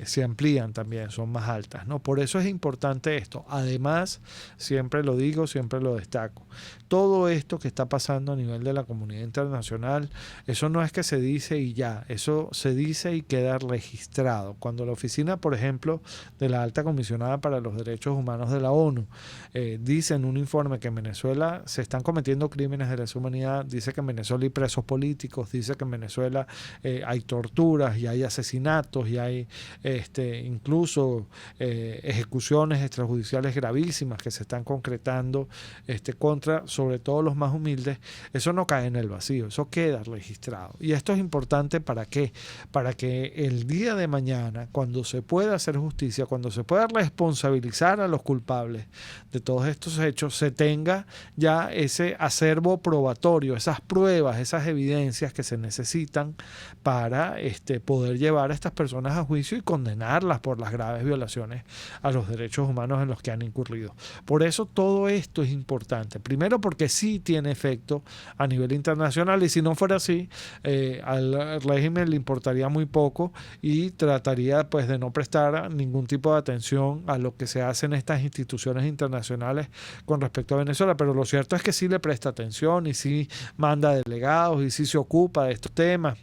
se amplían también, son más altas, ¿no? Por eso es importante esto. Además, siempre lo digo, siempre lo destaco, todo esto que está pasando a nivel de la comunidad internacional, eso no es que se dice y ya, eso se dice y queda registrado. Cuando la oficina, por ejemplo, de la Alta Comisionada para los Derechos Humanos de la ONU dice en un informe que en Venezuela se están cometiendo crímenes de lesa humanidad, dice que en Venezuela hay presos políticos, dice que en Venezuela hay torturas y hay asesinatos y hay incluso ejecuciones extrajudiciales gravísimas que se están concretando contra sobre todo los más humildes, eso no cae en el vacío, eso queda registrado. Y esto es importante ¿para qué? Para que el día de mañana, cuando se pueda hacer justicia, cuando se pueda responsabilizar a los culpables de todos estos hechos, se tenga ya ese acervo probatorio, esas pruebas, esas evidencias que se necesitan para poder llevar a estas personas a juicio y condenarlas por las graves violaciones a los derechos humanos en los que han incurrido. Por eso todo esto es importante. Primero porque sí tiene efecto a nivel internacional y si no fuera así, al régimen le importaría muy poco y trataría pues de no prestar ningún tipo de atención a lo que se hace en estas instituciones internacionales con respecto a Venezuela. Pero lo cierto es que sí le presta atención y sí manda delegados y sí se ocupa de estos temas.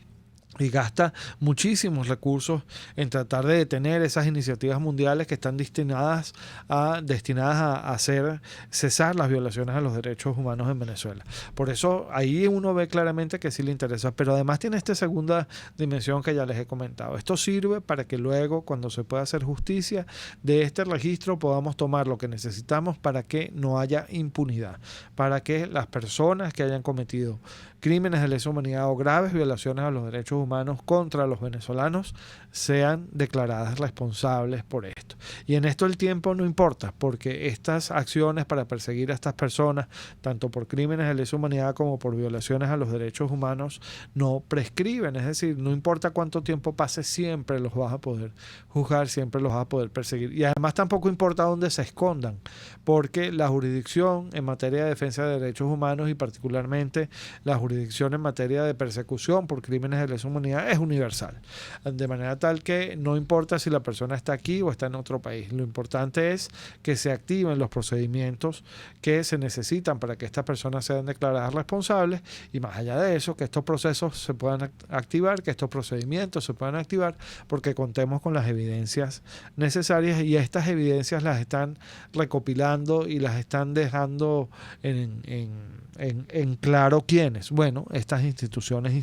Y gasta muchísimos recursos en tratar de detener esas iniciativas mundiales que están destinadas a hacer cesar las violaciones a los derechos humanos en Venezuela. Por eso ahí uno ve claramente que sí le interesa, pero además tiene esta segunda dimensión que ya les he comentado. Esto sirve para que luego, cuando se pueda hacer justicia, de este registro podamos tomar lo que necesitamos para que no haya impunidad, para que las personas que hayan cometido crímenes de lesa humanidad o graves violaciones a los derechos humanos contra los venezolanos sean declaradas responsables por esto. Y en esto el tiempo no importa, porque estas acciones para perseguir a estas personas, tanto por crímenes de lesa humanidad como por violaciones a los derechos humanos, no prescriben. Es decir, no importa cuánto tiempo pase, siempre los vas a poder juzgar, siempre los vas a poder perseguir. Y además tampoco importa dónde se escondan, porque la jurisdicción en materia de defensa de derechos humanos y particularmente la jurisdicción en materia de persecución por crímenes de lesa humanidad es universal, de manera tal que no importa si la persona está aquí o está en otro país, lo importante es que se activen los procedimientos que se necesitan para que estas personas sean declaradas responsables y más allá de eso, que estos procesos se puedan activar, que estos procedimientos se puedan activar porque contemos con las evidencias necesarias y estas evidencias las están recopilando y las están dejando en claro quiénes. Bueno, estas instituciones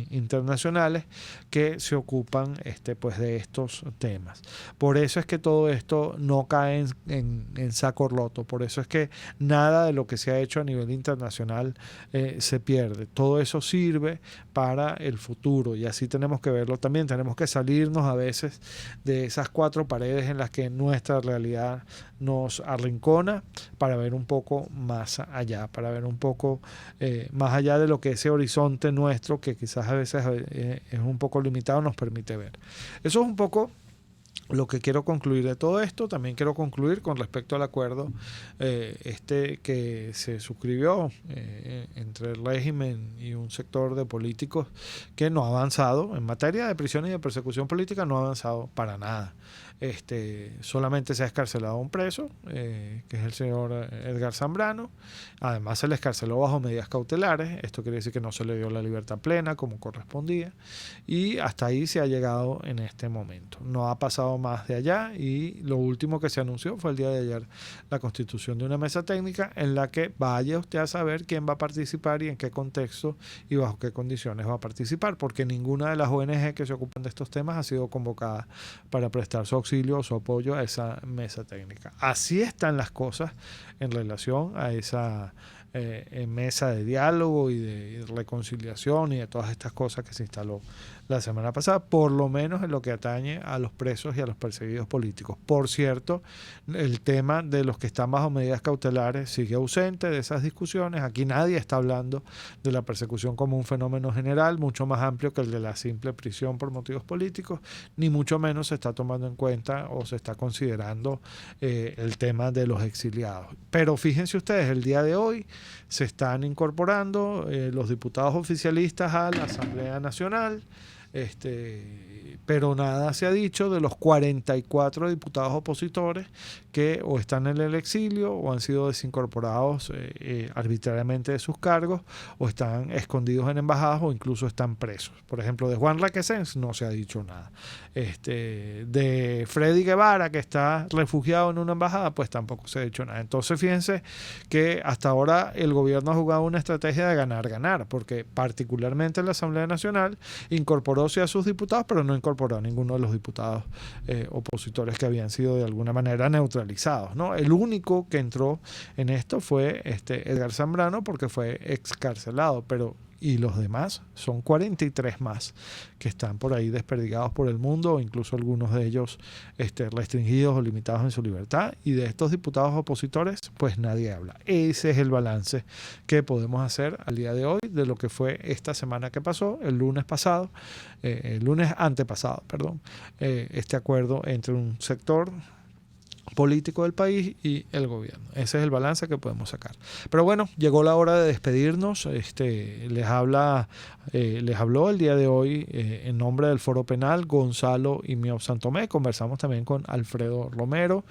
internacionales que se ocupan pues de estos temas. Por eso es que todo esto no cae en saco roto, por eso es que nada de lo que se ha hecho a nivel internacional se pierde. Todo eso sirve para el futuro y así tenemos que verlo también. Tenemos que salirnos a veces de esas cuatro paredes en las que nuestra realidad nos arrincona para ver un poco más allá, para ver un poco más allá de lo que ese horizonte nuestro, que quizás a veces es un poco limitado, nos permite ver. Eso es un poco lo que quiero concluir de todo esto, también quiero concluir con respecto al acuerdo que se suscribió entre el régimen y un sector de políticos que no ha avanzado en materia de prisión y de persecución política, no ha avanzado para nada. Solamente se ha escarcelado a un preso, que es el señor Edgar Zambrano. Además se le escarceló bajo medidas cautelares. Esto quiere decir que no se le dio la libertad plena como correspondía, y hasta ahí se ha llegado en este momento. No ha pasado más de allá, y lo último que se anunció fue el día de ayer la constitución de una mesa técnica en la que vaya usted a saber quién va a participar y en qué contexto y bajo qué condiciones va a participar, porque ninguna de las ONG que se ocupan de estos temas ha sido convocada para prestar su auxilio o su apoyo a esa mesa técnica. Así están las cosas en relación a esa mesa de diálogo y de reconciliación y de todas estas cosas que se instaló la semana pasada, por lo menos en lo que atañe a los presos y a los perseguidos políticos. Por cierto, el tema de los que están bajo medidas cautelares sigue ausente de esas discusiones. Aquí nadie está hablando de la persecución como un fenómeno general, mucho más amplio que el de la simple prisión por motivos políticos, ni mucho menos se está tomando en cuenta o se está considerando el tema de los exiliados. Pero fíjense ustedes, el día de hoy se están incorporando los diputados oficialistas a la Asamblea Nacional, pero nada se ha dicho de los 44 diputados opositores que o están en el exilio o han sido desincorporados arbitrariamente de sus cargos, o están escondidos en embajadas, o incluso están presos. Por ejemplo, de Juan Requesens no se ha dicho nada. De Freddy Guevara, que está refugiado en una embajada, pues tampoco se ha dicho nada. Entonces fíjense que hasta ahora el gobierno ha jugado una estrategia de ganar-ganar, porque particularmente la Asamblea Nacional incorporó sí a sus diputados, pero no incorporó a ninguno de los diputados opositores que habían sido de alguna manera neutralizados, ¿no? El único que entró en esto fue Edgar Zambrano, porque fue excarcelado, y los demás son 43 más que están por ahí desperdigados por el mundo, o incluso algunos de ellos restringidos o limitados en su libertad, y de estos diputados opositores pues nadie habla. Ese es el balance que podemos hacer al día de hoy de lo que fue esta semana que pasó, el lunes antepasado, este acuerdo entre un sector político del país y el gobierno. Ese es el balance que podemos sacar. Pero bueno, llegó la hora de despedirnos. Les habló el día de hoy en nombre del Foro Penal Gonzalo Imiob Santomé. Conversamos también con Alfredo Romero,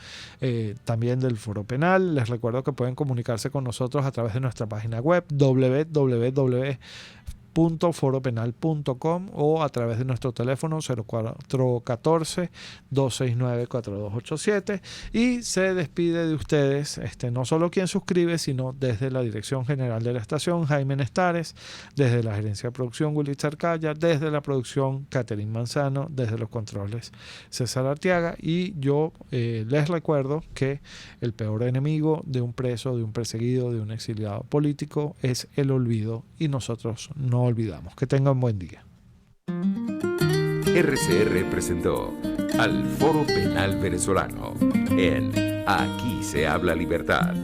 también del Foro Penal. Les recuerdo que pueden comunicarse con nosotros a través de nuestra página web www.foropenal.com o a través de nuestro teléfono 0414-269-4287, y se despide de ustedes no solo quien suscribe, sino desde la dirección general de la estación, Jaime Nestares, desde la gerencia de producción, Willy Zarcaya, desde la producción, Catherine Manzano, desde los controles, César Arteaga, y yo les recuerdo que el peor enemigo de un preso, de un perseguido, de un exiliado político es el olvido, y nosotros no olvidamos. Que tengan buen día. RCR presentó al Foro Penal Venezolano en Aquí se habla libertad.